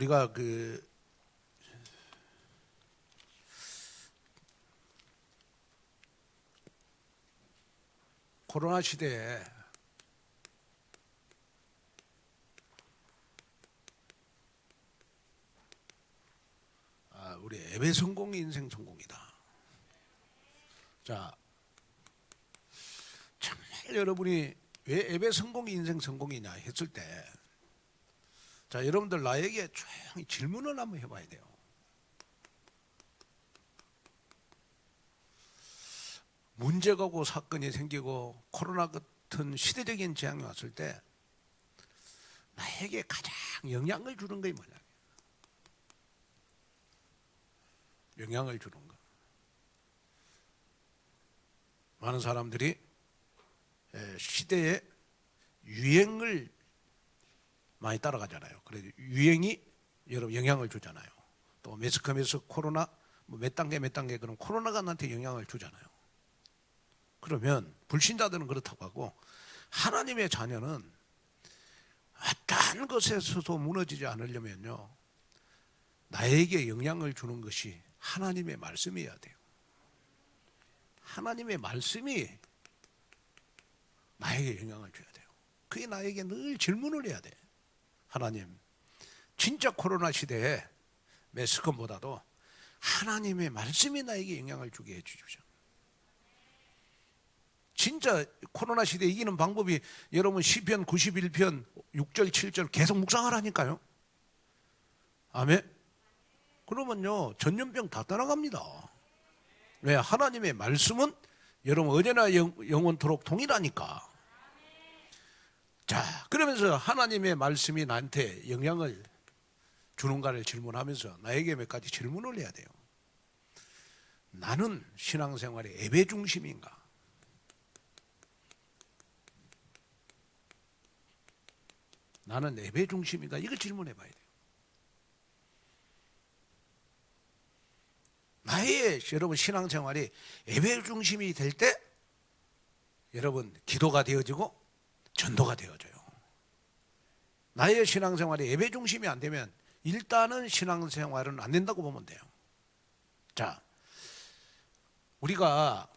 우리가 코로나 시대에 우리 예배 성공이 인생 성공이다. 자, 정말 여러분이 왜 예배 성공이 인생 성공이냐 했을 때, 자, 여러분들 나에게 조용히 질문을 한번 해봐야 돼요. 문제가 오고 사건이 생기고 코로나 같은 시대적인 재앙이 왔을 때 나에게 가장 영향을 주는 게 뭐냐? 영향을 주는 거. 많은 사람들이 시대의 유행을 많이 따라가잖아요. 그래서 유행이 여러분 영향을 주잖아요. 또 매스컴에서 코로나 몇 단계 그럼 코로나가 나한테 영향을 주잖아요. 그러면 불신자들은 그렇다고 하고, 하나님의 자녀는 어떠한 것에서도 무너지지 않으려면요, 나에게 영향을 주는 것이 하나님의 말씀이어야 돼요. 하나님의 말씀이 나에게 영향을 줘야 돼요. 그게 나에게 늘 질문을 해야 돼. 하나님, 진짜 코로나 시대에 매스컴보다도 하나님의 말씀이 나에게 영향을 주게 해주십시오. 진짜 코로나 시대에 이기는 방법이 여러분 시편 91편 6절 7절 계속 묵상하라니까요. 아멘. 그러면요 전염병 다 떠나갑니다. 왜? 하나님의 말씀은 여러분 언제나 영원토록 동일하니까. 자, 그러면서 하나님의 말씀이 나한테 영향을 주는가를 질문하면서 나에게 몇 가지 질문을 해야 돼요. 나는 신앙생활의 예배 중심인가? 나는 예배 중심인가? 이걸 질문해 봐야 돼요. 나의 여러분 신앙생활이 예배 중심이 될 때 여러분 기도가 되어지고 전도가 되어져요. 나의 신앙생활이 예배 중심이 안 되면 일단은 신앙생활은 안 된다고 보면 돼요. 자, 우리가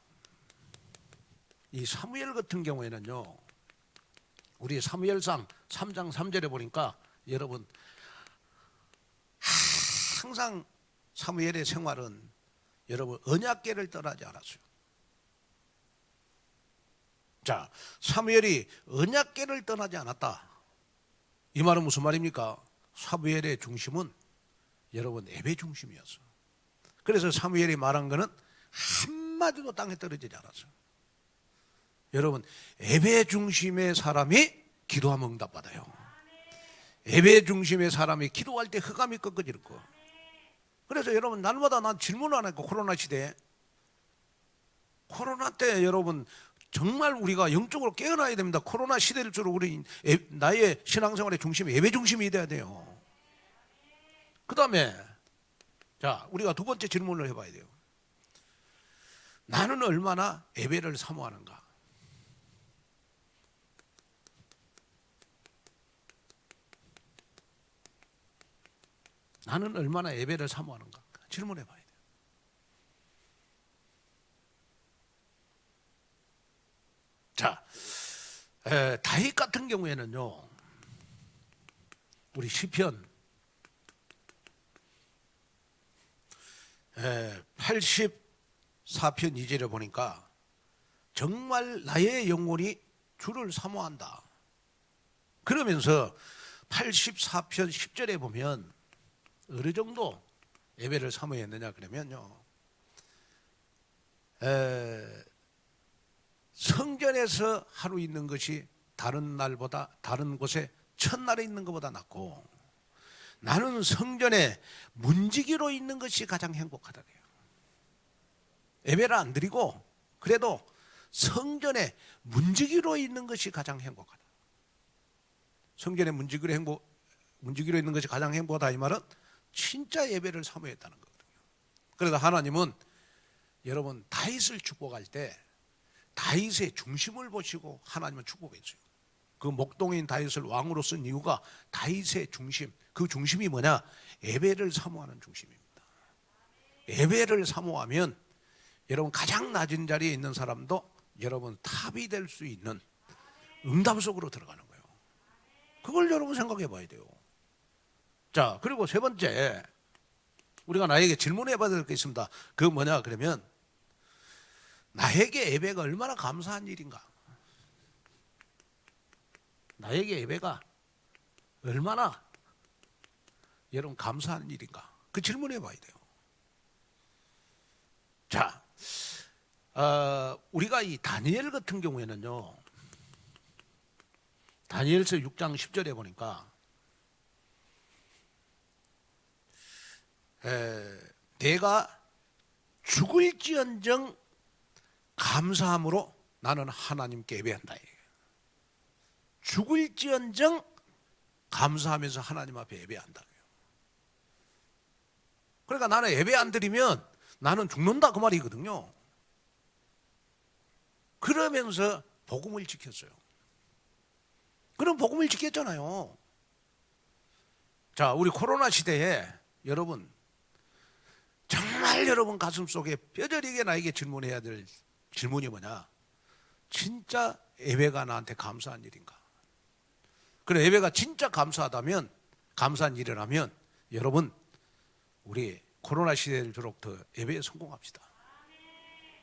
이 사무엘 같은 경우에는요, 우리 사무엘상 3장 3절에 보니까 여러분 항상 사무엘의 생활은 여러분 언약궤를 떠나지 않았어요. 자, 사무엘이 언약궤를 떠나지 않았다. 이 말은 무슨 말입니까? 사무엘의 중심은 여러분 예배 중심이었어. 그래서 사무엘이 말한 거는 한마디도 땅에 떨어지지 않았어요. 여러분 예배 중심의 사람이 기도하면 응답받아요. 예배 중심의 사람이 기도할 때 흑암이 꺾어질 거. 그래서 여러분 날마다 난 질문을 안 했고, 코로나 시대에 코로나 때 여러분 정말 우리가 영적으로 깨어나야 됩니다. 코로나 시대일수록 우리 나의 신앙생활의 중심이 예배 중심이 돼야 돼요. 그 다음에 자, 우리가 두 번째 질문을 해봐야 돼요. 나는 얼마나 예배를 사모하는가? 나는 얼마나 예배를 사모하는가? 질문해 봐야 돼요. 자, 다윗 같은 경우에는요, 우리 시편 84편 2절에 보니까 정말 나의 영혼이 주를 사모한다. 그러면서 84편 10절에 보면 어느 정도 예배를 사모했느냐 그러면요, 성전에서 하루 있는 것이 다른 날보다, 다른 곳에 첫날에 있는 것보다 낫고, 나는 성전에 문지기로 있는 것이 가장 행복하다 그래요. 예배를 안 드리고 그래도 성전에 문지기로 있는 것이 가장 행복하다. 성전에 문지기로 있는 것이 가장 행복하다, 이 말은 진짜 예배를 사모했다는 거거든요. 그래서 하나님은 여러분 다윗을 축복할 때 다윗의 중심을 보시고 하나님은 축복했어요. 그 목동인 다윗을 왕으로 쓴 이유가 다윗의 중심, 그 중심이 뭐냐? 예배를 사모하는 중심입니다. 예배를 사모하면 여러분 가장 낮은 자리에 있는 사람도 여러분 탑이 될 수 있는 응답 속으로 들어가는 거예요. 그걸 여러분 생각해 봐야 돼요. 자, 그리고 세 번째, 우리가 나에게 질문해 봐야 될 게 있습니다. 그 뭐냐 그러면 나에게 예배가 얼마나 감사한 일인가? 나에게 예배가 얼마나 여러분 감사한 일인가? 그 질문해 봐야 돼요. 자, 우리가 이 다니엘 같은 경우에는요, 다니엘서 6장 10절에 보니까 내가 죽을지언정 감사함으로 나는 하나님께 예배한다. 죽을지언정 감사하면서 하나님 앞에 예배한다. 그러니까 나는 예배 안 드리면 나는 죽는다 그 말이거든요. 그러면서 복음을 지켰어요. 그럼 복음을 지켰잖아요. 자, 우리 코로나 시대에 여러분 정말 여러분 가슴 속에 뼈저리게 나에게 질문해야 될 질문이 뭐냐? 진짜 예배가 나한테 감사한 일인가? 그래, 예배가 진짜 감사하다면, 감사한 일이라면 여러분 우리 코로나 시대를 주로 더 예배에 성공합시다.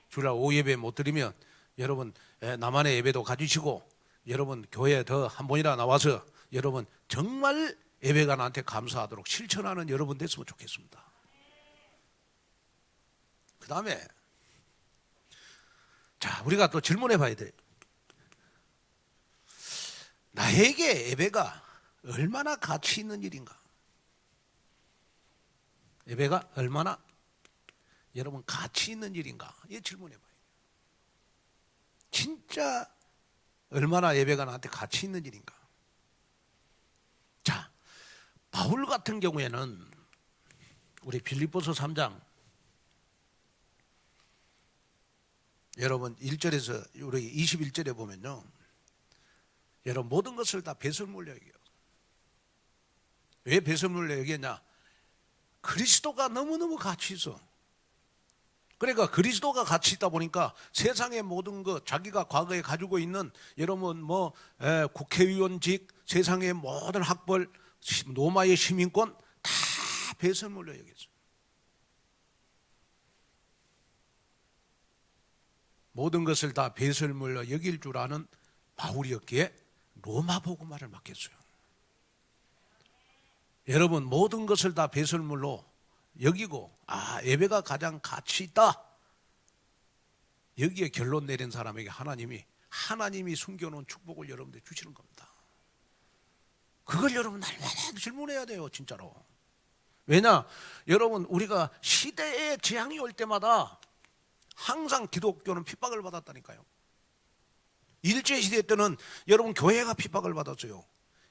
주일날 오후 예배 못 드리면 여러분 나만의 예배도 가지시고 여러분 교회에 더 한 번이나 나와서 여러분 정말 예배가 나한테 감사하도록 실천하는 여러분 됐으면 좋겠습니다. 그 다음에 자, 우리가 또 질문해 봐야 돼. 나에게 예배가 얼마나 가치 있는 일인가? 예배가 얼마나 여러분 가치 있는 일인가? 이 질문해 봐요. 진짜 얼마나 예배가 나한테 가치 있는 일인가? 자, 바울 같은 경우에는 우리 빌립보서 3장 여러분 1절에서 우리 21절에 보면요, 여러분 모든 것을 다 배설물로 여겨요. 왜 배설물로 여기냐? 그리스도가 너무너무 가치 있어. 그러니까 그리스도가 가치 있다 보니까 세상의 모든 것, 자기가 과거에 가지고 있는 여러분 국회의원직, 세상의 모든 학벌, 로마의 시민권 다 배설물로 여겼어요. 모든 것을 다 배설물로 여길 줄 아는 바울이었기에 로마 복음화를 맡겼어요. 여러분 모든 것을 다 배설물로 여기고 예배가 가장 가치 있다, 여기에 결론 내린 사람에게 하나님이 숨겨놓은 축복을 여러분들 주시는 겁니다. 그걸 여러분 날마다 질문해야 돼요, 진짜로. 왜냐, 여러분 우리가 시대의 재앙이 올 때마다 항상 기독교는 핍박을 받았다니까요. 일제시대 때는 여러분 교회가 핍박을 받았어요.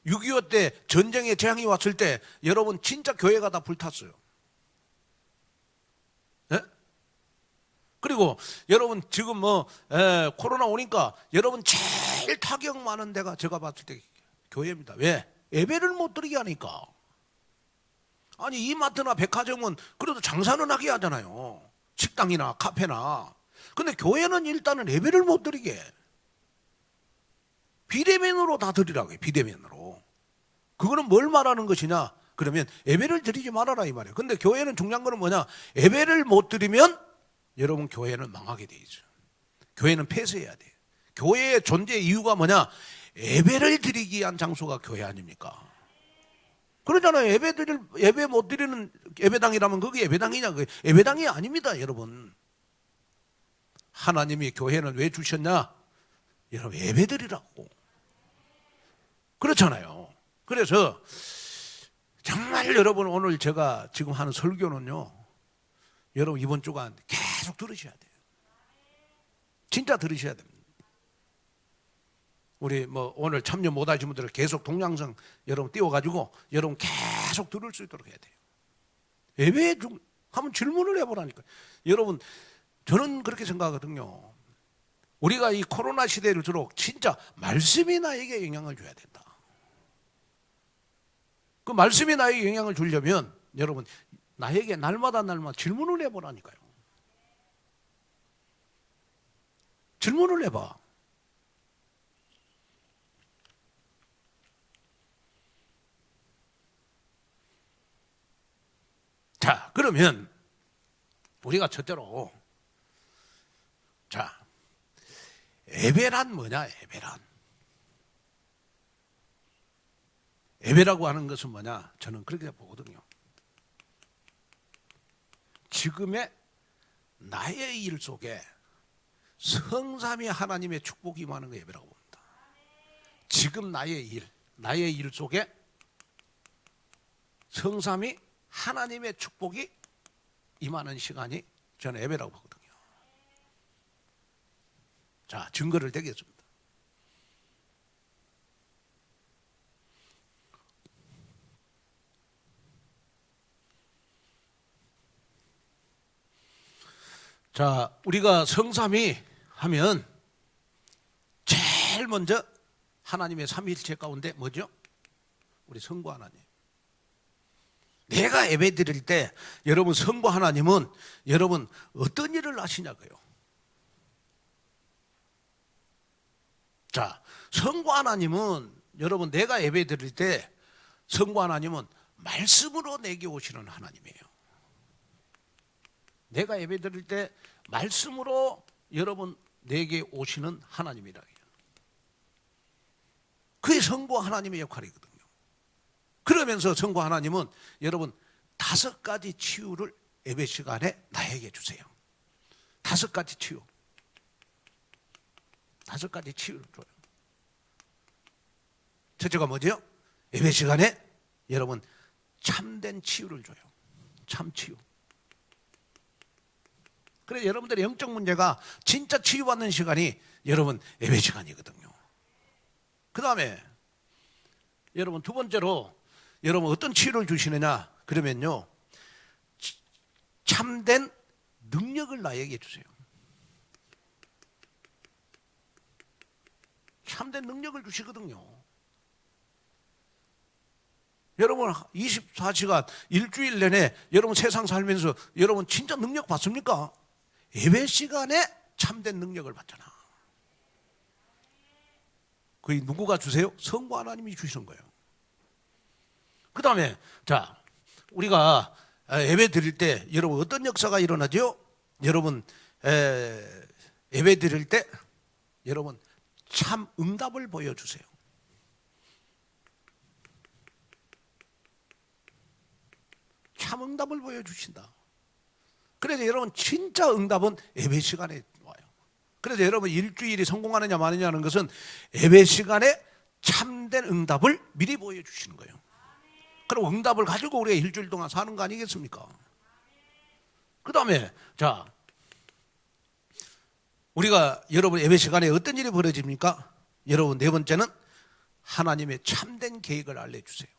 6.25 때 전쟁의 재앙이 왔을 때 여러분 진짜 교회가 다 불탔어요. 네? 그리고 여러분 지금 코로나 오니까 여러분 제일 타격 많은 데가 제가 봤을 때 교회입니다. 왜? 예배를 못 드리게 하니까. 아니 이마트나 백화점은 그래도 장사는 하게 하잖아요. 식당이나 카페나. 근데 교회는 일단은 예배를 못 드리게. 비대면으로 다 드리라고 해요. 비대면으로. 그거는 뭘 말하는 것이냐? 그러면 예배를 드리지 말아라 이 말이에요. 근데 교회는 중요한 거는 뭐냐? 예배를 못 드리면 여러분 교회는 망하게 돼 있어요. 교회는 폐쇄해야 돼요. 교회의 존재 이유가 뭐냐? 예배를 드리기 위한 장소가 교회 아닙니까? 그러잖아요. 예배 못 드리는 예배당이라면 그게 예배당이냐? 그게 예배당이 아닙니다, 여러분. 하나님이 교회는 왜 주셨냐? 여러분 예배 드리라고. 그렇잖아요. 그래서 정말 여러분 오늘 제가 지금 하는 설교는요, 여러분 이번 주간 계속 들으셔야 돼요. 진짜 들으셔야 됩니다. 우리 오늘 참여 못하신 분들은 계속 동영상 여러분 띄워가지고 여러분 계속 들을 수 있도록 해야 돼요. 예배 중 한번 질문을 해보라니까. 여러분 저는 그렇게 생각하거든요. 우리가 이 코로나 시대일수록 진짜 말씀이 나에게 영향을 줘야 된다. 그 말씀이 나에게 영향을 주려면 여러분 나에게 날마다 질문을 해보라니까요. 질문을 해봐. 자, 그러면 우리가 첫째로 자, 예배란 뭐냐? 예배라고 하는 것은 뭐냐? 저는 그렇게 보거든요. 지금의 나의 일 속에 성삼위 하나님의 축복이 임하는 거 예배라고 봅니다. 지금 나의 일 속에 성삼위 하나님의 축복이 임하는 시간이 저는 예배라고 보거든요. 자, 증거를 대겠습니다. 자, 우리가 성삼위 하면 제일 먼저 하나님의 삼위일체 가운데 뭐죠? 우리 성부 하나님. 내가 예배 드릴 때 여러분 성부 하나님은 여러분 어떤 일을 하시냐고요? 자, 성부 하나님은 여러분 내가 예배 드릴 때 성부 하나님은 말씀으로 내게 오시는 하나님이에요. 내가 예배 드릴 때 말씀으로 여러분 내게 오시는 하나님이라 해요. 그게 성부 하나님의 역할이거든요. 그러면서 성부 하나님은 여러분 5가지 치유를 예배 시간에 나에게 주세요. 5가지 치유. 5가지 치유를 줘요. 첫째가 뭐죠? 예배 시간에 여러분 참된 치유를 줘요. 참 치유. 그래서 여러분들의 영적 문제가 진짜 치유받는 시간이 여러분 예배 시간이거든요. 그 다음에 여러분 두 번째로 여러분 어떤 치유를 주시느냐 그러면요 참된 능력을 나에게 주세요. 참된 능력을 주시거든요. 여러분 24시간 일주일 내내 여러분 세상 살면서 여러분 진짜 능력 받습니까? 예배 시간에 참된 능력을 받잖아. 그게 누구가 주세요? 성부 하나님이 주시는 거예요. 그 다음에 자 우리가 예배 드릴 때 여러분 어떤 역사가 일어나죠? 여러분 예배 드릴 때 여러분 참 응답을 보여주세요. 참 응답을 보여주신다. 그래서 여러분 진짜 응답은 예배 시간에 와요. 그래서 여러분 일주일이 성공하느냐 마느냐는 것은 예배 시간에 참된 응답을 미리 보여주시는 거예요. 그럼 응답을 가지고 우리가 일주일 동안 사는 거 아니겠습니까? 그 다음에 자 우리가 여러분 예배 시간에 어떤 일이 벌어집니까? 여러분 네 번째는 하나님의 참된 계획을 알려주세요.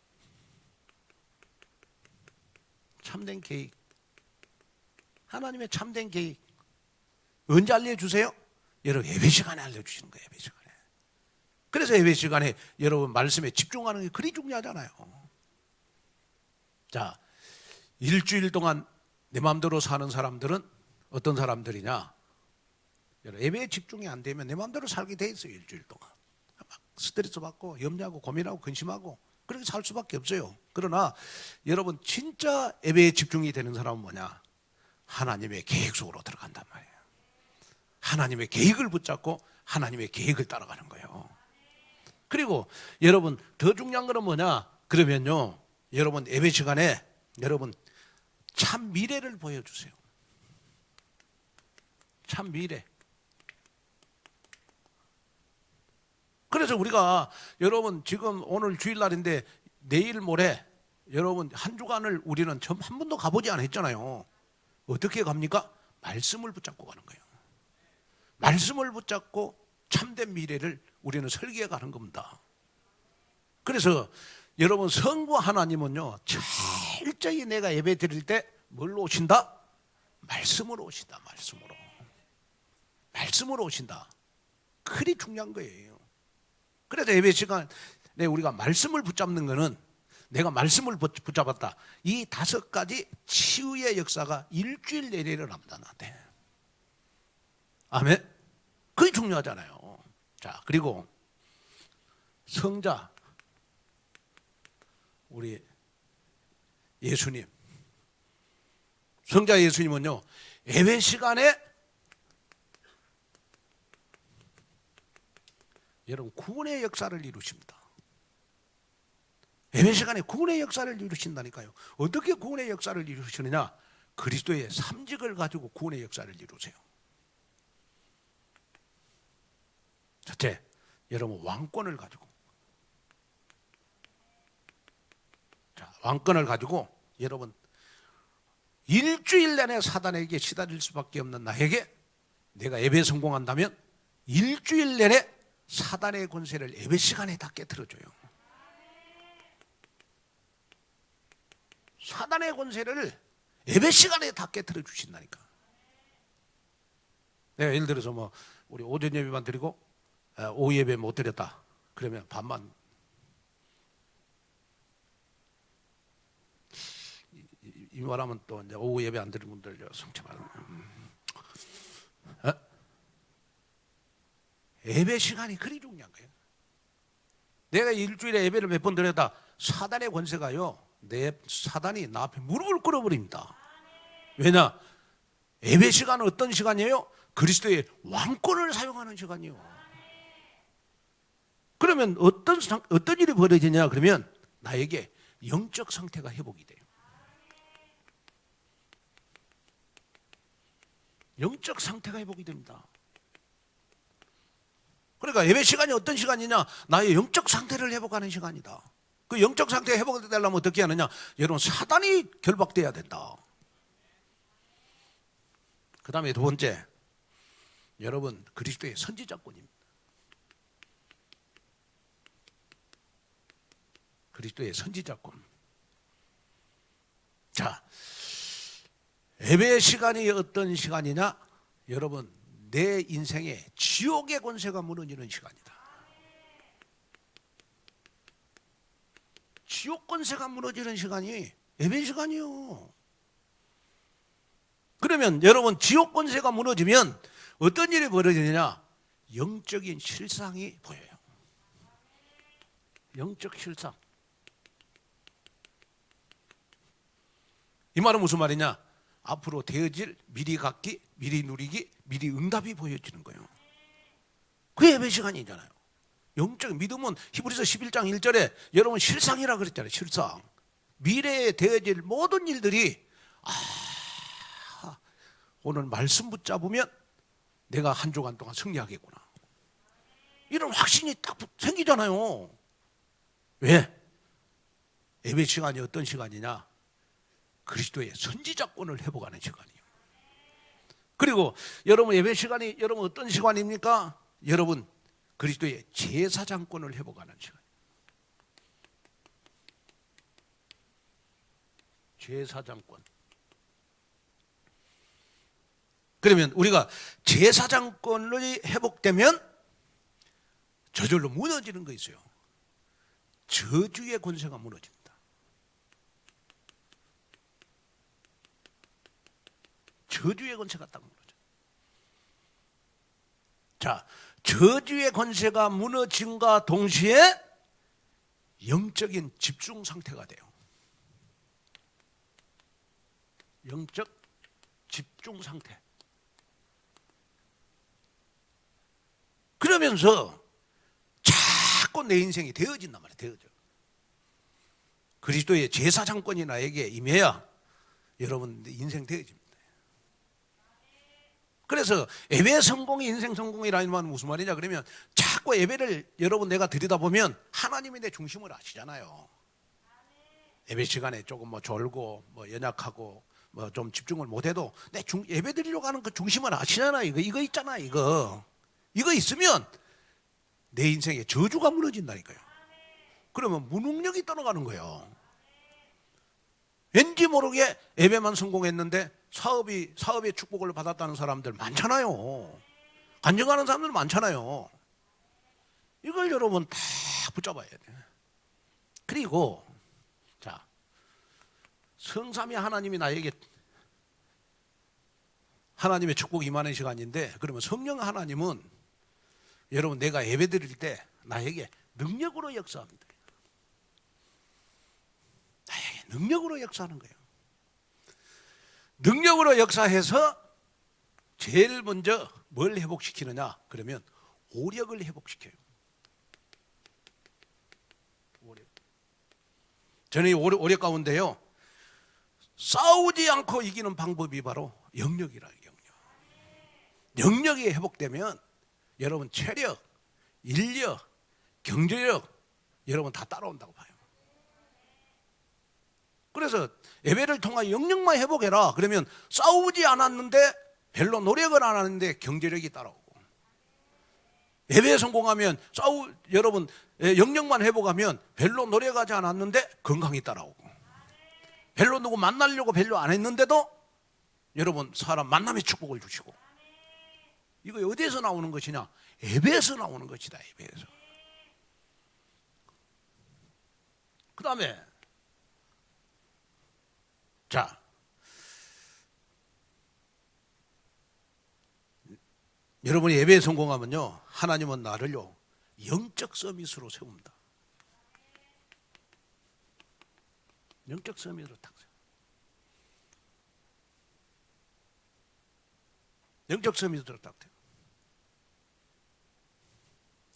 참된 계획. 하나님의 참된 계획. 언제 알려주세요? 여러분 예배 시간에 알려주시는 거예요. 예배 시간에. 그래서 예배 시간에 여러분 말씀에 집중하는 게 그리 중요하잖아요. 자, 일주일 동안 내 마음대로 사는 사람들은 어떤 사람들이냐? 예배에 집중이 안 되면 내 마음대로 살게 돼 있어요. 일주일 동안 막 스트레스 받고 염려하고 고민하고 근심하고 그렇게 살 수밖에 없어요. 그러나 여러분 진짜 예배에 집중이 되는 사람은 뭐냐? 하나님의 계획 속으로 들어간단 말이에요. 하나님의 계획을 붙잡고 하나님의 계획을 따라가는 거예요. 그리고 여러분 더 중요한 거는 뭐냐? 그러면요 여러분 예배 시간에 여러분 참 미래를 보여주세요. 참 미래. 그래서 우리가 여러분 지금 오늘 주일날인데 내일 모레 여러분 한 주간을 우리는 한 번도 가보지 않았잖아요. 어떻게 갑니까? 말씀을 붙잡고 가는 거예요. 말씀을 붙잡고 참된 미래를 우리는 설계해 가는 겁니다. 그래서 여러분 성부 하나님은요 철저히 내가 예배 드릴 때 뭘로 오신다? 말씀으로 오신다. 말씀으로 오신다. 그리 중요한 거예요. 그래서 예배 시간에 우리가 말씀을 붙잡는 거는, 내가 말씀을 붙잡았다, 이 5가지 치유의 역사가 일주일 내내 일어납니다, 나한테. 아멘. 그게 중요하잖아요. 자, 그리고 성자 우리 예수님, 성자 예수님은요, 예배 시간에 여러분 구원의 역사를 이루십니다. 예배 시간에 구원의 역사를 이루신다니까요. 어떻게 구원의 역사를 이루시느냐? 그리스도의 삼직을 가지고 구원의 역사를 이루세요. 첫째, 여러분 왕권을 가지고, 자, 왕권을 가지고 여러분 일주일 내내 사단에게 시달릴 수밖에 없는 나에게, 내가 예배에 성공한다면 일주일 내내 사단의 권세를 예배 시간에 다 깨트려줘요. 사단의 권세를 예배 시간에 다 깨트려 주신다니까. 내가 예를 들어서 뭐 우리 오전 예배만 드리고 오후 예배 못 드렸다 그러면 밤만, 이 말하면 또 이제 오후 예배 안 드린 분들 성취받는. 예배 시간이 그리 중요한 거예요. 내가 일주일에 예배를 몇 번 드렸다, 사단의 권세가요, 사단이 나 앞에 무릎을 꿇어버립니다. 왜냐? 예배 시간은 어떤 시간이에요? 그리스도의 왕권을 사용하는 시간이요. 그러면 어떤 일이 벌어지냐? 그러면 나에게 영적 상태가 회복이 돼요. 영적 상태가 회복이 됩니다. 그러니까 예배 시간이 어떤 시간이냐? 나의 영적 상태를 회복하는 시간이다. 그 영적 상태 회복되려면 어떻게 하느냐? 여러분, 사단이 결박돼야 된다. 그 다음에 두 번째, 여러분 그리스도의 선지자권입니다. 그리스도의 선지자권. 자, 예배 시간이 어떤 시간이냐? 여러분, 내 인생에 지옥의 권세가 무너지는 시간이다. 지옥 권세가 무너지는 시간이 예배 시간이요. 그러면 여러분, 지옥 권세가 무너지면 어떤 일이 벌어지느냐? 영적인 실상이 보여요. 영적 실상. 이 말은 무슨 말이냐? 앞으로 되어질 미리 갖기, 미리 누리기, 미리 응답이 보여지는 거예요. 그게 예배 시간이잖아요. 영적 믿음은 히브리서 11장 1절에 여러분 실상이라 그랬잖아요. 실상. 미래에 되어질 모든 일들이, 오늘 말씀 붙잡으면 내가 한 주간 동안 승리하겠구나, 이런 확신이 딱 생기잖아요. 왜? 예배 시간이 어떤 시간이냐? 그리스도의 선지자권을 회복하는 시간이에요. 그리고 여러분 예배 시간이 여러분 어떤 시간입니까? 여러분 그리스도의 제사장권을 회복하는 시간. 제사장권. 그러면 우리가 제사장권이 회복되면 저절로 무너지는 거 있어요. 저주의 권세가 무너집니다. 저주의 권세가 딱 무너져. 자, 저주의 권세가 무너짐과 동시에 영적인 집중 상태가 돼요. 영적 집중 상태. 그러면서 자꾸 내 인생이 되어진단 말이에요. 되어져. 그리스도의 제사장권이 나에게 임해야 여러분 인생 되어집니다. 그래서 예배 성공이 인생 성공이라는 말은 무슨 말이냐? 그러면 자꾸 예배를 여러분 내가 드리다 보면 하나님이 내 중심을 아시잖아요. 예배 시간에 조금 뭐 졸고 뭐 연약하고 뭐 좀 집중을 못해도 내 예배 드리려고 하는 그 중심을 아시잖아요. 이거 있잖아. 이거 있으면 내 인생에 저주가 무너진다니까요. 그러면 무능력이 떠나가는 거예요. 왠지 모르게 예배만 성공했는데 사업의 축복을 받았다는 사람들 많잖아요. 간증하는 사람들 많잖아요. 이걸 여러분 다 붙잡아야 돼. 그리고 자, 성삼위 하나님이 나에게 하나님의 축복이 임하는 시간인데, 그러면 성령 하나님은 여러분 내가 예배 드릴 때 나에게 능력으로 역사합니다. 나에게 능력으로 역사하는 거예요. 능력으로 역사해서 제일 먼저 뭘 회복시키느냐? 그러면 오력을 회복시켜요. 오력. 저는 이 오력 가운데요, 싸우지 않고 이기는 방법이 바로 영력이라요. 영력이 회복되면 여러분 체력, 인력, 경제력 여러분 다 따라온다고 봐요. 그래서 예배를 통하여 영력만 회복해라. 그러면 싸우지 않았는데, 별로 노력을 안 하는데 경제력이 따라오고, 예배에 성공하면 여러분 영력만 회복하면 별로 노력하지 않았는데 건강이 따라오고, 별로 누구 만나려고 별로 안 했는데도 여러분 사람 만남의 축복을 주시고. 이거 어디에서 나오는 것이냐? 예배에서 나오는 것이다. 예배에서. 그 다음에 자, 여러분이 예배에 성공하면요, 하나님은 나를요 영적 서밋으로 세웁니다. 영적 서밋으로 딱 세워. 영적 서밋으로 딱 돼요.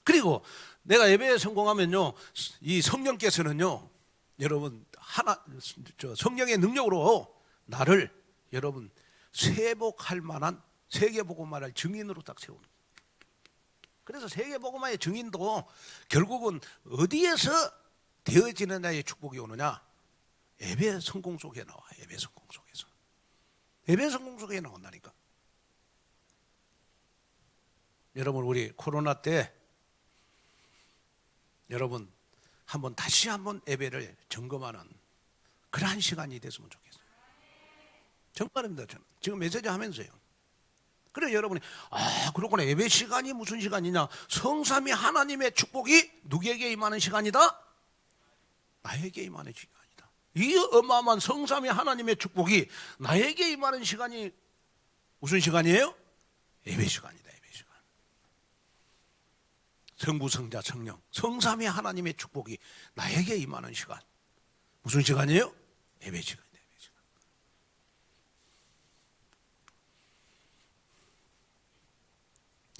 그리고 내가 예배에 성공하면요, 이 성령께서는요, 여러분 성령의 능력으로 나를 여러분 세복할 만한 세계복음화를 증인으로 딱 세웁니다. 그래서 세계복음화의 증인도 결국은 어디에서 되어지느냐의 축복이 오느냐? 예배 성공 속에 나와. 예배 성공 속에서. 예배 성공 속에 나온다니까. 여러분 우리 코로나 때 여러분 다시 한번 예배를 점검하는 그러한 시간이 됐으면 좋겠어요. 정말입니다. 저는 지금 메시지 하면서요. 그래 여러분이 그렇구나, 예배 시간이 무슨 시간이냐? 성삼위 하나님의 축복이 누구에게 임하는 시간이다? 나에게 임하는 시간이다. 이 어마어마한 성삼위 하나님의 축복이 나에게 임하는 시간이 무슨 시간이에요? 예배 시간이다. 예배 시간. 성부, 성자, 성령, 성삼위 하나님의 축복이 나에게 임하는 시간. 무슨 시간이에요? 예배 시간이다. 예배 시간.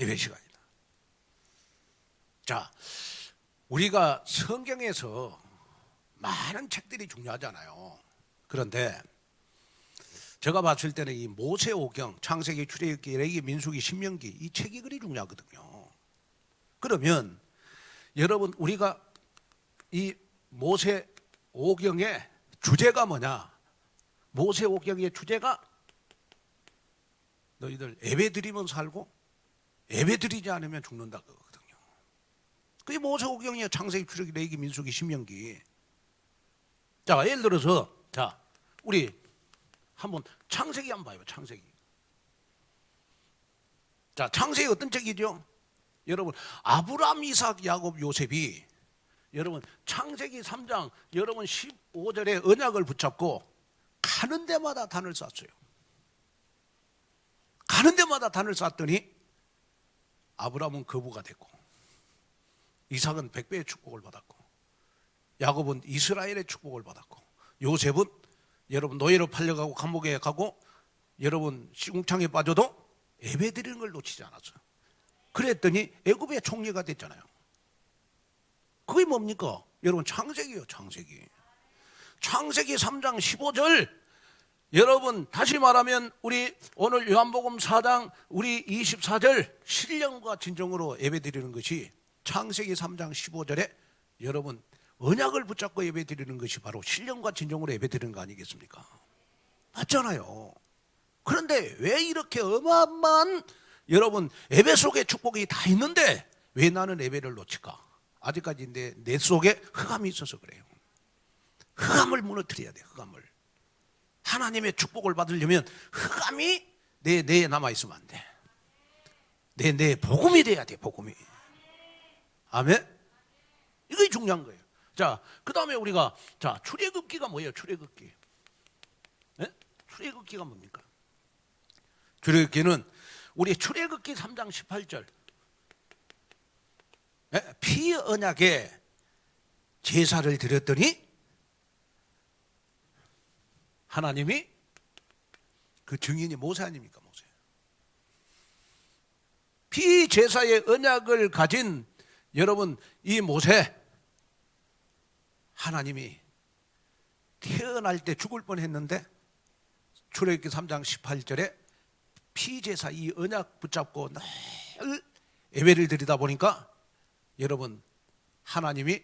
예배 시간이다. 자, 우리가 성경에서 많은 책들이 중요하잖아요. 그런데 제가 봤을 때는 이 모세오경, 창세기, 출애굽기, 레위기, 민수기, 신명기, 이 책이 그리 중요하거든요. 그러면 여러분 우리가 이 모세오경의 주제가 뭐냐? 모세오경의 주제가 너희들 예배 드리면 살고 예배 드리지 않으면 죽는다 그거거든요. 그게 모세오경이에요. 창세기, 출애굽기, 레위기, 민수기, 신명기. 자, 예를 들어서 자, 우리 한번 창세기 한번 봐요. 창세기. 자, 창세기 어떤 책이죠? 여러분 아브라함, 이삭, 야곱, 요셉이 여러분 창세기 3장 여러분 15절에 언약을 붙잡고 가는 데마다 단을 쌌어요. 가는 데마다 단을 쌌더니 아브라함은 거부가 됐고, 이삭은 100배의 축복을 받았고, 야곱은 이스라엘의 축복을 받았고, 요셉은 여러분 노예로 팔려가고 감옥에 가고 여러분 시궁창에 빠져도 예배 드리는 걸 놓치지 않았어요. 그랬더니 애굽의 총리가 됐잖아요. 그게 뭡니까? 여러분 창세기예요. 창세기. 창세기 3장 15절. 여러분 다시 말하면 우리 오늘 요한복음 4장 우리 24절 신령과 진정으로 예배 드리는 것이 창세기 3장 15절에 여러분 언약을 붙잡고 예배 드리는 것이 바로 신령과 진정으로 예배 드리는 거 아니겠습니까? 맞잖아요. 그런데 왜 이렇게 어마어마한 여러분 예배 속에 축복이 다 있는데 왜 나는 예배를 놓칠까? 아직까지 내 속에 흑암이 있어서 그래요. 흑암을 무너뜨려야 돼. 흑암을. 하나님의 축복을 받으려면 흑암이 내 내에 남아있으면 안 돼. 내 복음이 돼야 돼, 복음이. 아멘? 이게 중요한 거예요. 자, 그 다음에 우리가, 자, 출애굽기가 뭐예요, 출애굽기? 네? 출애굽기가 뭡니까? 출애굽기는 우리 출애굽기 3장 18절. 네? 피언약에 제사를 드렸더니 하나님이 그 증인이 모세 아닙니까, 모세. 피제사의 언약을 가진 여러분 이 모세, 하나님이 태어날 때 죽을 뻔했는데 출애굽기 3장 18절에 피제사 이 언약 붙잡고 늘 예배를 드리다 보니까 여러분 하나님이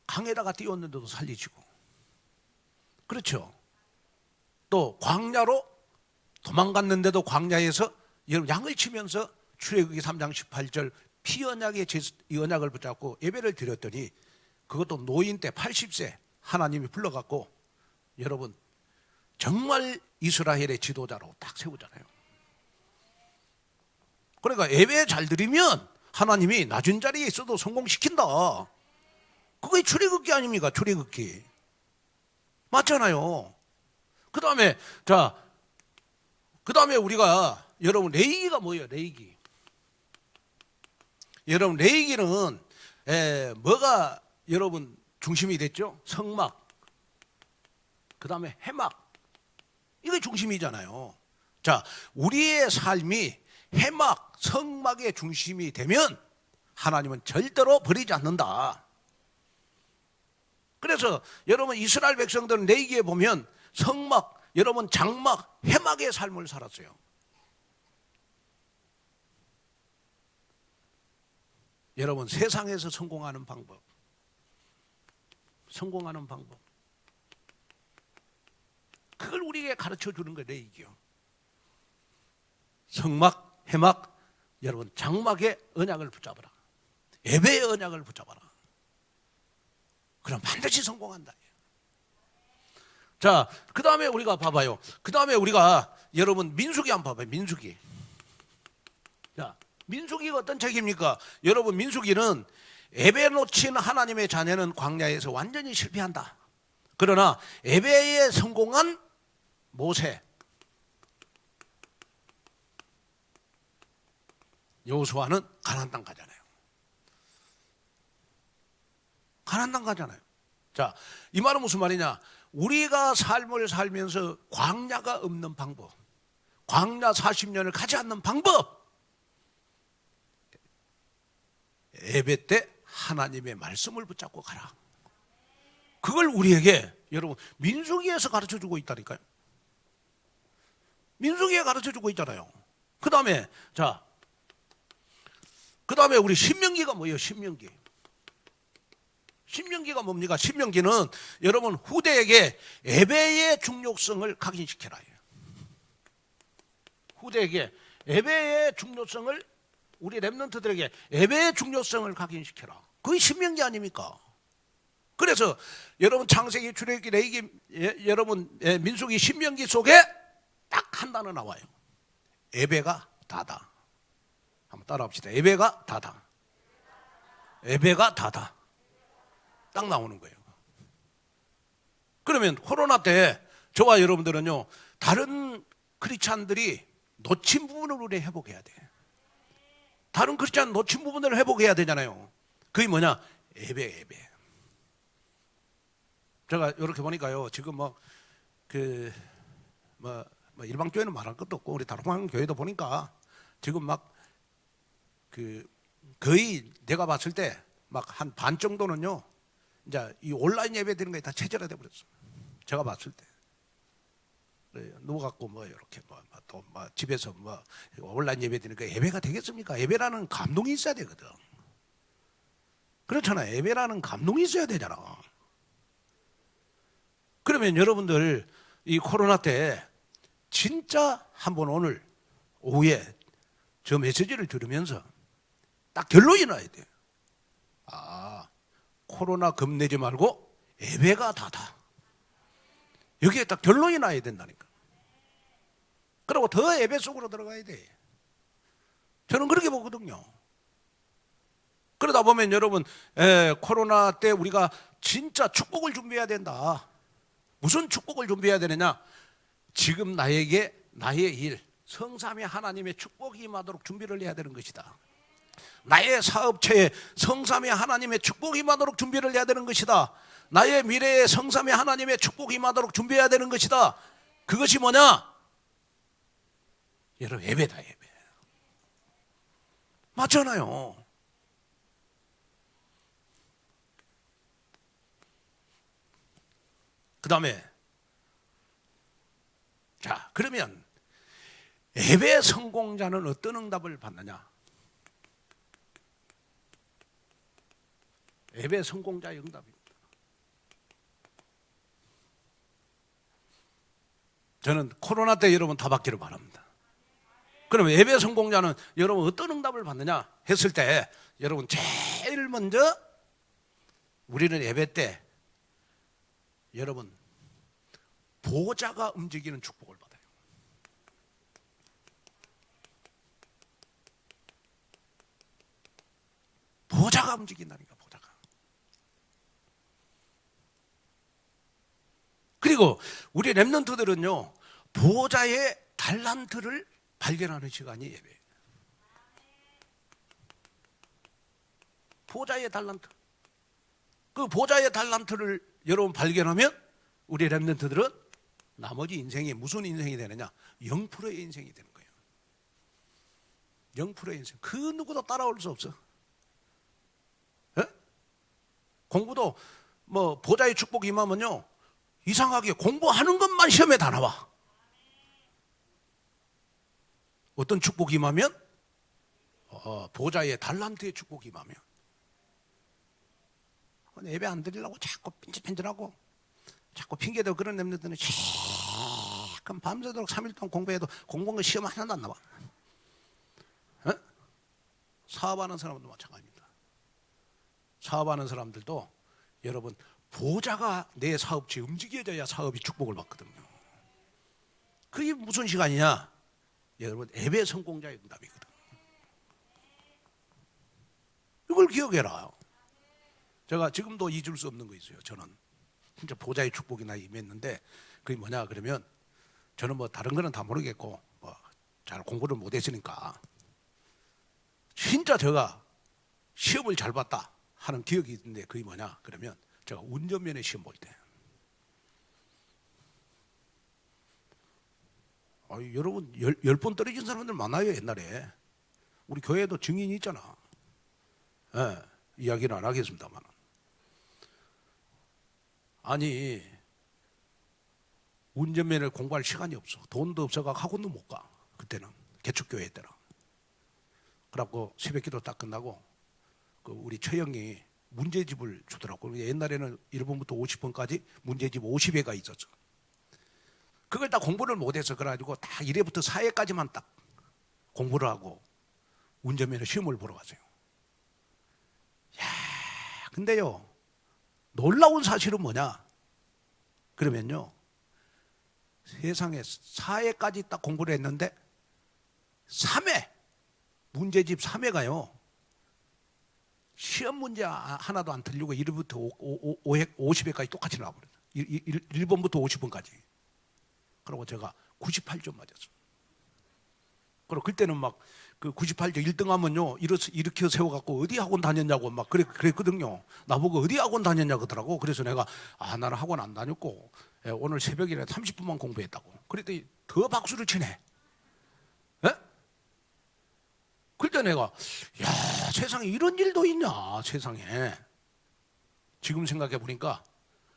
강에다가 띄웠는데도 살리시고, 그렇죠. 또 광야로 도망갔는데도 광야에서 여러분 양을 치면서 출애굽기 3장 18절 피언약의 이 언약을 붙잡고 예배를 드렸더니 그것도 노인 때 80세 하나님이 불러갖고 여러분 정말 이스라엘의 지도자로 딱 세우잖아요. 그러니까 예배 잘 드리면 하나님이 낮은 자리에 있어도 성공시킨다. 그게 출애굽기 아닙니까? 출애굽기 맞잖아요. 그 다음에 자, 그 다음에 우리가 여러분 레위기가 뭐예요? 레위기. 여러분 레위기는 뭐가 여러분 중심이 됐죠? 성막, 그 다음에 해막, 이게 중심이잖아요. 자, 우리의 삶이 해막, 성막의 중심이 되면 하나님은 절대로 버리지 않는다. 그래서 여러분 이스라엘 백성들은 레위기에 보면 성막, 여러분 장막, 해막의 삶을 살았어요. 여러분 세상에서 성공하는 방법, 성공하는 방법, 그걸 우리에게 가르쳐 주는 거예요. 레위기요. 성막, 해막, 여러분 장막의 언약을 붙잡아라. 예배의 언약을 붙잡아라. 그럼 반드시 성공한다. 자, 그 다음에 우리가 봐봐요. 그 다음에 우리가 여러분 민수기 한번 봐봐요. 민수기. 자, 민수기가 어떤 책입니까? 여러분 민수기는 예배 놓친 하나님의 자녀는 광야에서 완전히 실패한다. 그러나 예배에 성공한 모세, 여호수아는 가나안 땅 가잖아요. 가나안 땅 가잖아요. 자, 이 말은 무슨 말이냐? 우리가 삶을 살면서 광야가 없는 방법, 광야 40년을 가지 않는 방법, 예배 때 하나님의 말씀을 붙잡고 가라. 그걸 우리에게 여러분 민수기에서 가르쳐주고 있다니까요. 민수기에 가르쳐주고 있잖아요. 그 다음에 자, 그 다음에 우리 신명기가 뭐예요? 신명기. 신명기가 뭡니까? 신명기는 여러분 후대에게 예배의 중요성을 각인시켜라. 후대에게 예배의 중요성을, 우리 렘넌트들에게 예배의 중요성을 각인시켜라. 그게 신명기 아닙니까? 그래서 여러분 창세기, 출애굽기, 레위기, 여러분 민수기, 신명기 속에 딱 한 단어 나와요. 예배가 다다. 한번 따라합시다. 예배가 다다. 예배가 다다. 딱 나오는 거예요. 그러면 코로나 때 저와 여러분들은요, 다른 크리스찬들이 놓친 부분을 우리 회복해야 돼. 다른 크리스찬 놓친 부분을 회복해야 되잖아요. 그게 뭐냐? 예배, 예배. 제가 이렇게 보니까요, 지금 일반 교회는 말할 것도 없고 우리 다락방 교회도 보니까 지금 거의 내가 봤을 때 막 한 반 정도는요, 이제 이 온라인 예배 드리는 게 다 체질화돼 버렸어. 제가 봤을 때. 누워 갖고 이렇게 또 집에서 온라인 예배 드리니까 예배가 되겠습니까? 예배라는 감동이 있어야 되거든. 그렇잖아요. 예배라는 감동이 있어야 되잖아. 그러면 여러분들 이 코로나 때 진짜 한번 오늘 오후에 저 메시지를 들으면서 딱 결론이 나야 돼. 아, 코로나 겁내지 말고 예배가 다다. 여기에 딱 결론이 나야 된다니까. 그리고 더 예배 속으로 들어가야 돼. 저는 그렇게 보거든요. 그러다 보면 여러분, 코로나 때 우리가 진짜 축복을 준비해야 된다. 무슨 축복을 준비해야 되느냐? 지금 나에게 나의 일, 성삼위 하나님의 축복이 임하도록 준비를 해야 되는 것이다. 나의 사업체에 성삼위 하나님의 축복이 임하도록 준비를 해야 되는 것이다. 나의 미래에 성삼위 하나님의 축복이 임하도록 준비해야 되는 것이다. 그것이 뭐냐? 여러분, 예배다, 예배. 맞잖아요. 그 다음에, 자, 그러면 예배 성공자는 어떤 응답을 받느냐? 예배 성공자의 응답입니다. 저는 코로나 때 여러분 다 받기를 바랍니다. 그러면 예배 성공자는 여러분 어떤 응답을 받느냐 했을 때, 여러분 제일 먼저 우리는 예배 때 여러분 보좌가 움직이는 축복을 받아요. 보좌가 움직인다니까, 보좌가. 그리고 우리 렘넌트들은요, 보좌의 달란트를 발견하는 시간이 예배예요. 보좌의 달란트. 그 보좌의 달란트를 여러분 발견하면 우리 렘넌트들은 나머지 인생이 무슨 인생이 되느냐? 0%의 인생이 되는 거예요. 0%의 인생. 그 누구도 따라올 수 없어. 에? 공부도 뭐 보좌의 축복이 임하면요, 이상하게 공부하는 것만 시험에 다 나와. 어떤 축복이 임하면? 보좌의 달란트의 축복이 임하면. 예배 안 드리려고 자꾸 핀질핀질하고 자꾸 핑계대고 그런 렘넌트들은 그럼 밤새도록 3일 동안 공부해도 공부한 거 시험 하나도 안 나와. 사업하는 사람도 마찬가지입니다. 사업하는 사람들도 여러분 보좌가 내 사업체에 움직여져야 사업이 축복을 받거든요. 그게 무슨 시간이냐? 여러분 예배 성공자의 응답이거든. 이걸 기억해라. 제가 지금도 잊을 수 없는 거 있어요. 저는 진짜 보좌의 축복이 나 임했는데, 그게 뭐냐 그러면, 저는 뭐 다른 거는 다 모르겠고 뭐 잘 공부를 못 했으니까 진짜 제가 시험을 잘 봤다 하는 기억이 있는데, 그게 뭐냐 그러면, 제가 운전면허 시험 볼 때, 여러분 10번 떨어진 사람들 많아요. 옛날에 우리 교회에도 증인이 있잖아. 이야기는 안 하겠습니다만, 아니 운전면허를 공부할 시간이 없어. 돈도 없어가 학원도 못 가. 그때는 개척교회 때라. 그래갖고 새벽기도 딱 끝나고 그 우리 처형이 문제집을 주더라고. 옛날에는 1번부터 50번까지 문제집 50회가 있었어. 그걸 다 공부를 못해서 그래가지고 다 1회부터 4회까지만 딱 공부를 하고 운전면허 시험을 보러 갔어요. 야, 근데요, 놀라운 사실은 뭐냐 그러면요, 세상에 4회까지 딱 공부를 했는데 3회, 문제집 3회가요 시험 문제 하나도 안 틀리고 1부터 50회까지 똑같이 나와버렸어요. 1번부터 50번까지. 그리고 제가 98점 맞았어요. 그리고 그때는 막 그 98점 1등 하면요, 이렇게 세워갖고 어디 학원 다녔냐고 막 그랬거든요. 나보고 어디 학원 다녔냐고 하더라고. 그래서 내가 나는 학원 안 다녔고 오늘 새벽이라 30분만 공부했다고. 그랬더니 더 박수를 치네. 그때 내가, 야, 세상에 이런 일도 있냐, 세상에. 지금 생각해 보니까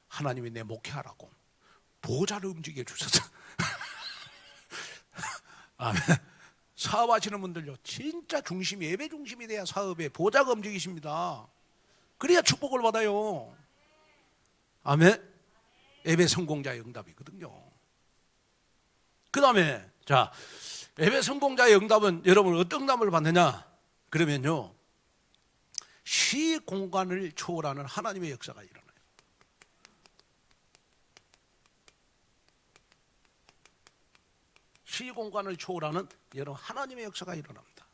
하나님이 내 목회하라고 보좌를 움직여 주셔서. 아멘. 사업하시는 분들요, 진짜 중심이, 예배 중심이 돼야 사업에 보좌가 움직이십니다. 그래야 축복을 받아요. 아멘. 예배 성공자의 응답이거든요. 그 다음에 자, 예배 성공자의 응답은 여러분 어떤 응답을 받느냐 그러면요, 시 공간을 초월하는 하나님의 역사가 일어나요. 시 공간을 초월하는 여러분 하나님의 역사가 일어납니다.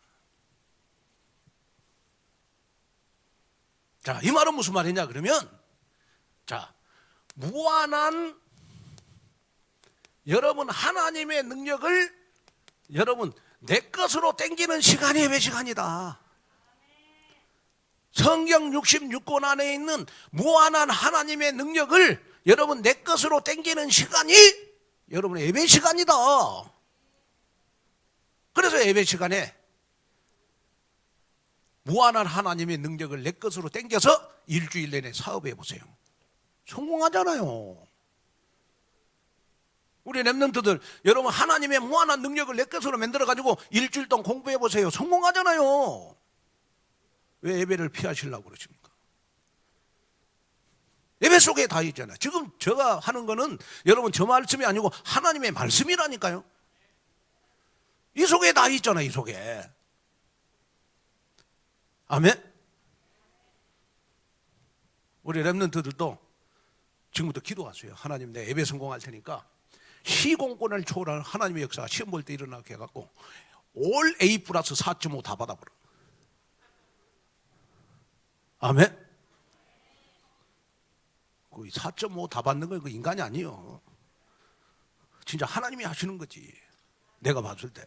자, 이 말은 무슨 말이냐 그러면, 자, 무한한 여러분 하나님의 능력을 여러분 내 것으로 땡기는 시간이 예배 시간이다. 성경 66권 안에 있는 무한한 하나님의 능력을 여러분 내 것으로 땡기는 시간이 여러분 예배 시간이다. 그래서 예배 시간에 무한한 하나님의 능력을 내 것으로 땡겨서 일주일 내내 사업해 보세요. 성공하잖아요. 우리 랩런트들 여러분 하나님의 무한한 능력을 내 것으로 만들어 가지고 일주일 동안 공부해 보세요. 성공하잖아요. 왜 예배를 피하시려고 그러십니까? 예배 속에 다 있잖아요. 지금 제가 하는 거는 여러분 저 말씀이 아니고 하나님의 말씀이라니까요. 이 속에 다 있잖아요. 이 속에. 아멘. 우리 랩런트들도 지금부터 기도하세요. 하나님 내 예배 성공할 테니까 시공권을 초월하는 하나님의 역사가 시험 볼 때 일어나게 해갖고 올 A 플러스 4.5 다 받아버려. 아멘. 그 4.5 다 받는 건 그 인간이 아니에요. 진짜 하나님이 하시는 거지. 내가 봤을 때.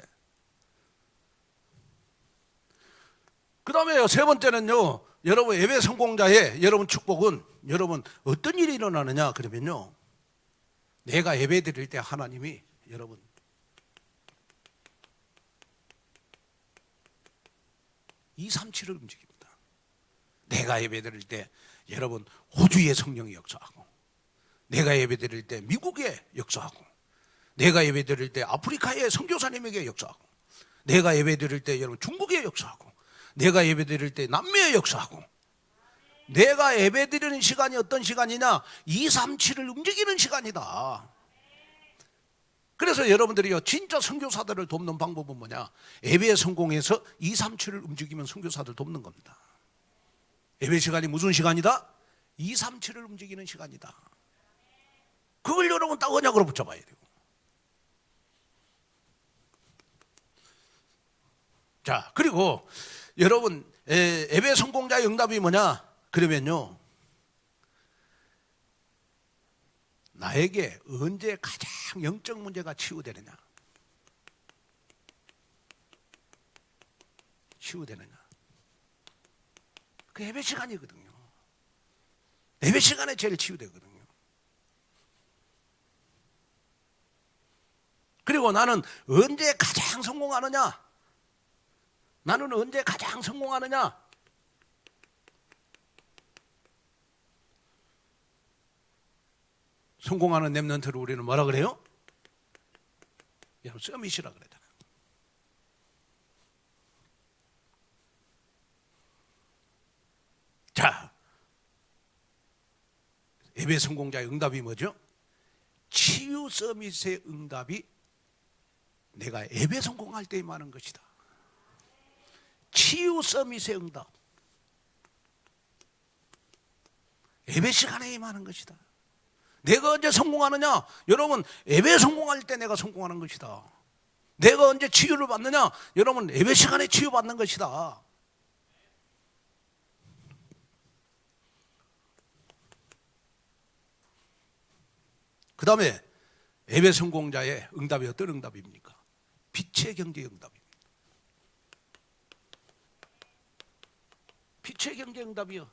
그 다음에 세 번째는요, 여러분 예배 성공자의 여러분 축복은 여러분 어떤 일이 일어나느냐 그러면요, 내가 예배 드릴 때 하나님이 여러분 237을 움직입니다. 내가 예배 드릴 때 여러분 호주의 성령이 역사하고, 내가 예배 드릴 때 미국의 역사하고, 내가 예배 드릴 때 아프리카의 선교사님에게 역사하고, 내가 예배 드릴 때 여러분 중국의 역사하고, 내가 예배 드릴 때 남미의 역사하고, 내가 예배 드리는 시간이 어떤 시간이냐? 237을 움직이는 시간이다. 그래서 여러분들이요, 진짜 선교사들을 돕는 방법은 뭐냐? 예배에 성공해서 237을 움직이면 선교사들 돕는 겁니다. 예배 시간이 무슨 시간이다? 237을 움직이는 시간이다. 그걸 여러분 딱 언약으로 붙잡아야 돼요. 자, 그리고 여러분 예배 성공자의 응답이 뭐냐? 그러면요, 나에게 언제 가장 영적 문제가 치유되느냐? 치유되느냐? 그 예배 시간이거든요. 예배 시간에 제일 치유되거든요. 그리고 나는 언제 가장 성공하느냐? 나는 언제 가장 성공하느냐? 성공하는 랩런트를 우리는 뭐라 그래요? 여러분 서밋이라 그러잖아요. 자, 예배 성공자의 응답이 뭐죠? 치유 서밋의 응답이 내가 예배 성공할 때 임하는 것이다. 치유 서밋의 응답, 예배 시간에 임하는 것이다. 내가 언제 성공하느냐? 여러분 예배 성공할 때 내가 성공하는 것이다. 내가 언제 치유를 받느냐? 여러분 예배 시간에 치유받는 것이다. 그 다음에 예배 성공자의 응답이 어떤 응답입니까? 빛의 경제 응답입니다. 빛의 경제 응답이요.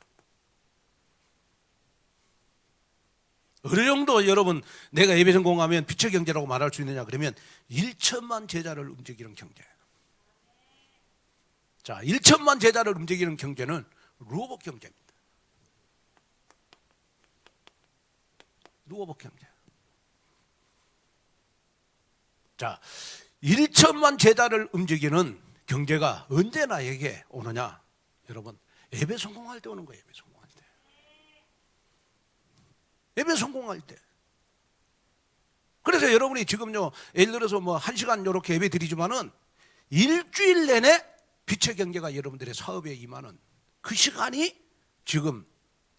어느 정도 여러분 내가 예배 성공하면 빛의 경제라고 말할 수 있느냐 그러면 1천만 제자를 움직이는 경제. 자, 1천만 제자를 움직이는 경제는 루어복 경제입니다. 루어복 경제. 자, 1천만 제자를 움직이는 경제가 언제 나에게 오느냐? 여러분 예배 성공할 때 오는 거예요. 예배 성공할 때. 예배 성공할 때. 그래서 여러분이 지금요, 예를 들어서 뭐 1시간 이렇게 예배 드리지만은 일주일 내내 빛의 경제가 여러분들의 사업에 임하는 그 시간이 지금.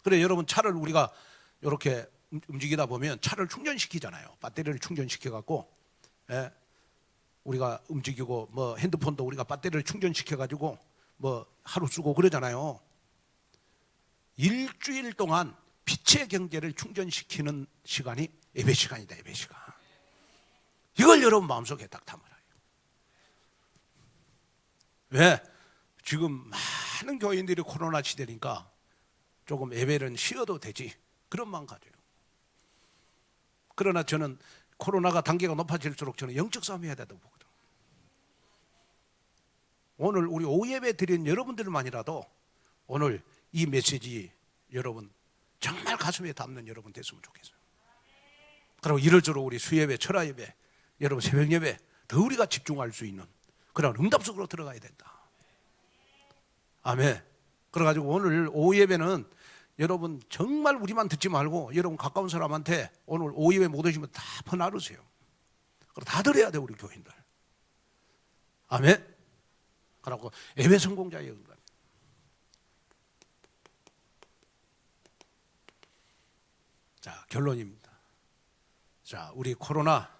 그래 여러분 차를 우리가 이렇게 움직이다 보면 차를 충전시키잖아요. 배터리를 충전시켜 갖고, 예, 우리가 움직이고 뭐 핸드폰도 우리가 배터리를 충전시켜 가지고 뭐 하루 쓰고 그러잖아요. 일주일 동안 빛의 경제를 충전시키는 시간이 예배 시간이다. 예배 시간. 이걸 여러분 마음속에 딱 담아라. 왜? 지금 많은 교인들이 코로나 시대니까 조금 예배는 쉬어도 되지 그런 마음 가져요. 그러나 저는 코로나가 단계가 높아질수록 저는 영적 싸움 해야 된다고 보거든요. 오늘 우리 오후 예배 드린 여러분들만이라도 오늘 이 메시지 여러분 정말 가슴에 담는 여러분 됐으면 좋겠어요. 그리고 이럴수록 우리 수예배, 철야예배, 여러분 새벽예배 더 우리가 집중할 수 있는 그런 응답 속으로 들어가야 된다. 아멘. 그래가지고 오늘 오후 예배는 여러분 정말 우리만 듣지 말고 여러분 가까운 사람한테 오늘 오후 예배 못 오시면 다 퍼나르세요. 그리고 다 들어야 돼 우리 교인들. 아멘. 그러고 예배 성공자의 응답. 자, 결론입니다. 자, 우리 코로나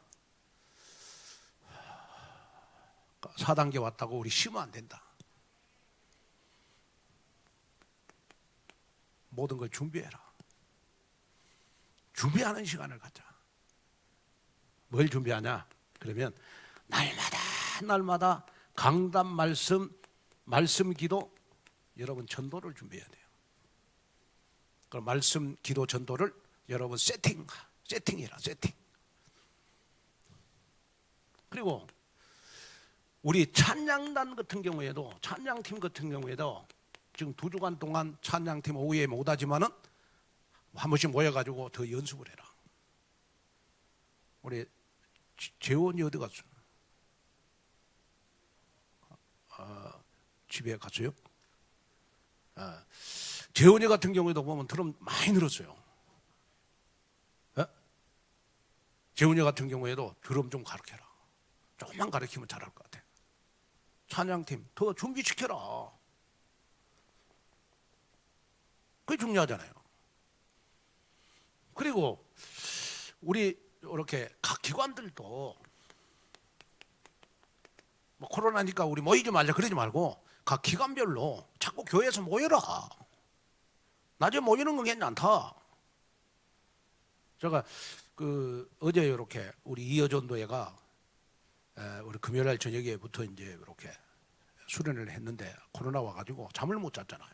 4단계 왔다고 우리 쉬면 안 된다. 모든 걸 준비해라. 준비하는 시간을 갖자. 뭘 준비하냐? 그러면 날마다 강단 말씀 기도, 여러분 전도를 준비해야 돼요. 그럼 말씀 기도 전도를 여러분 세팅해라. 세팅. 그리고 우리 찬양단 같은 경우에도 찬양팀 같은 경우에도 지금 2주간 동안 찬양팀 오후에 못하지만은 한 번씩 모여가지고 더 연습을 해라. 우리 재원이 어디 갔어? 집에 갔어요? 재원이 같은 경우에도 보면 드럼 많이 늘었어요. 재훈이 같은 경우에도 드럼 좀 가르쳐라. 조금만 가르치면 잘할 것 같아. 찬양팀 더 준비시켜라. 그게 중요하잖아요. 그리고 우리 이렇게 각 기관들도 뭐 코로나니까 우리 모이지 말자 그러지 말고 각 기관별로 자꾸 교회에서 모여라. 낮에 모이는 건 괜찮다. 제가 어제 이렇게 우리 이어전도회가 우리 금요일날 저녁에부터 이제 이렇게 수련을 했는데 코로나 와가지고 잠을 못 잤잖아요.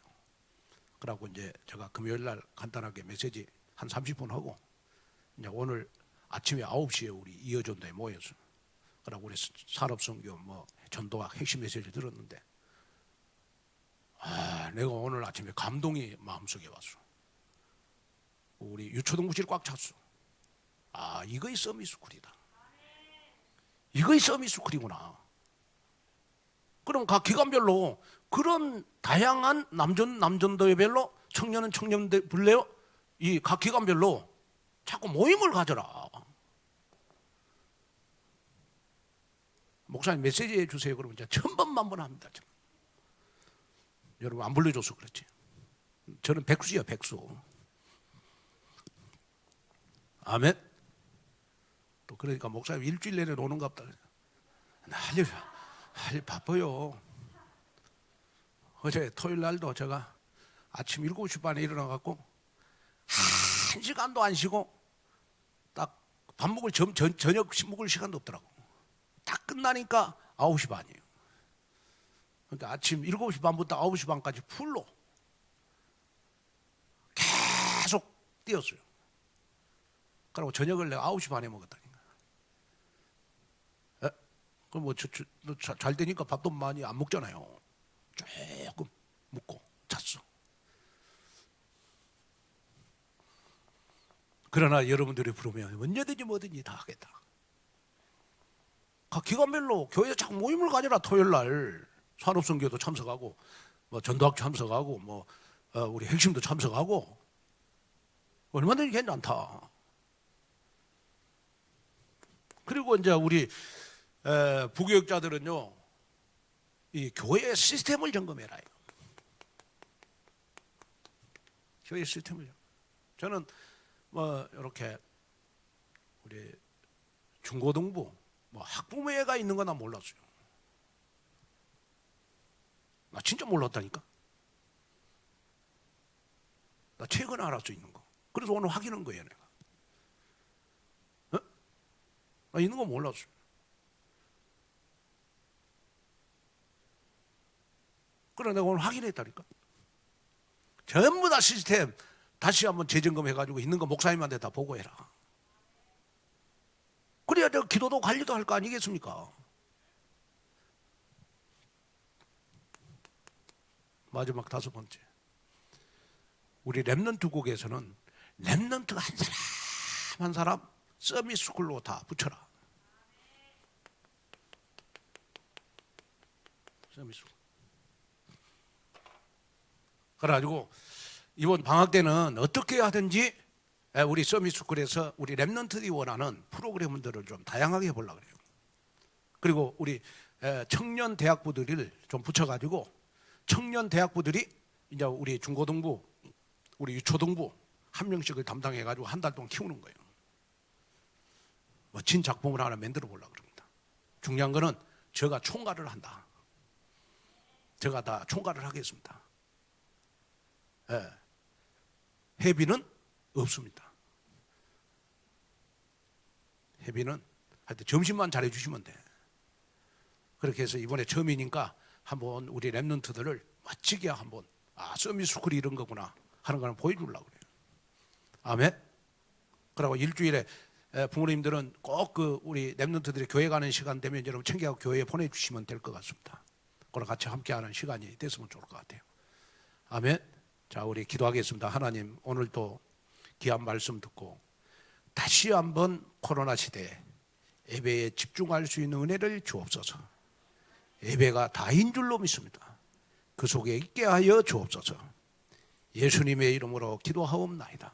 그러고 이제 제가 금요일날 간단하게 메시지 한 30분 하고 이제 오늘 아침에 9시에 우리 이어전도에 모여서 그러고 우리 산업선교 뭐 전도학 핵심 메시지 들었는데 내가 오늘 아침에 감동이 마음속에 왔어. 우리 유초동부실 꽉 찼어. 이거이 서밋스쿨이다. 이거이 서밋스쿨이구나. 그럼 각 기관별로 그런 다양한 남전도회별로 청년은 청년들별로 이 각 기관별로 자꾸 모임을 가져라. 목사님 메시지 해주세요. 그러면 이제 1000번 합니다. 여러분 안 불러줘서 그렇지. 저는 백수야 백수. 아멘. 또 그러니까 목사님 일주일 내내 오는가 보다. 할 일 바빠요. 어제 토요일 날도 제가 아침 7시 반에 일어나갖고 1시간도 안 쉬고 딱 밥 먹을 저녁 먹을 시간도 없더라고. 딱 끝나니까 9시 반이에요. 그러니까 아침 7시 반부터 9시 반까지 풀로 계속 뛰었어요. 그리고 저녁을 내가 9시 반에 먹었다니까. 그럼 뭐 잘 되니까 밥도 많이 안 먹잖아요. 조금 먹고 잤어. 그러나 여러분들이 부르면 언제든지 뭐든지 다 하겠다. 각 기관별로 교회에 자꾸 모임을 가져라. 토요일 날 산업선교도 참석하고 뭐 전도학 참석하고 뭐 우리 핵심도 참석하고 얼마든지 괜찮다. 그리고 이제 우리 부교육자들은요, 이 교회 시스템을 점검해라. 교회 시스템을 저는 뭐 이렇게 우리 중고등부 뭐 학부모회가 있는 건 난 몰랐어요. 나 진짜 몰랐다니까. 나 최근에 알았어 있는 거. 그래서 오늘 확인한 거예요 내가. 나 있는 거 몰랐어. 그래 내가 오늘 확인했다니까. 전부 다 시스템 다시 한번 재점검 해가지고 있는 거 목사님한테 다 보고해라. 그래야 내가 기도도 관리도 할 거 아니겠습니까? 마지막 5번째. 우리 렘넌트 국에서는 렘넌트 한 사람 한 사람 서밋스쿨로 다 붙여라. 서밋스쿨. 그래가지고 이번 방학 때는 어떻게 하든지 우리 서밋스쿨에서 우리 렘넌트들이 원하는 프로그램들을 좀 다양하게 해보려고 그래요. 그리고 우리 청년 대학부들을 좀 붙여가지고 청년 대학부들이 이제 우리 중고등부, 우리 유초등부 한 명씩을 담당해가지고 한 달 동안 키우는 거예요. 멋진 작품을 하나 만들어 보려고 그럽니다. 중요한 거는 제가 총괄을 한다. 제가 다 총괄을 하겠습니다. 회비는 없습니다. 회비는 하여튼 점심만 잘해주시면 돼. 그렇게 해서 이번에 처음이니까 한번 우리 랩런트들을 멋지게 한번 서밋스쿨이 이런 거구나 하는 걸 보여주려고 그래요. 아멘. 그리고 일주일에 부모님들은 꼭 그 우리 랩런트들이 교회 가는 시간 되면 여러분 챙겨서 교회에 보내주시면 될 것 같습니다. 그랑 같이 함께하는 시간이 됐으면 좋을 것 같아요. 아멘. 자, 우리 기도하겠습니다. 하나님, 오늘도 귀한 말씀 듣고 다시 한번 코로나 시대에 예배에 집중할 수 있는 은혜를 주옵소서. 예배가 다인 줄로 믿습니다. 그 속에 있게 하여 주옵소서. 예수님의 이름으로 기도하옵나이다.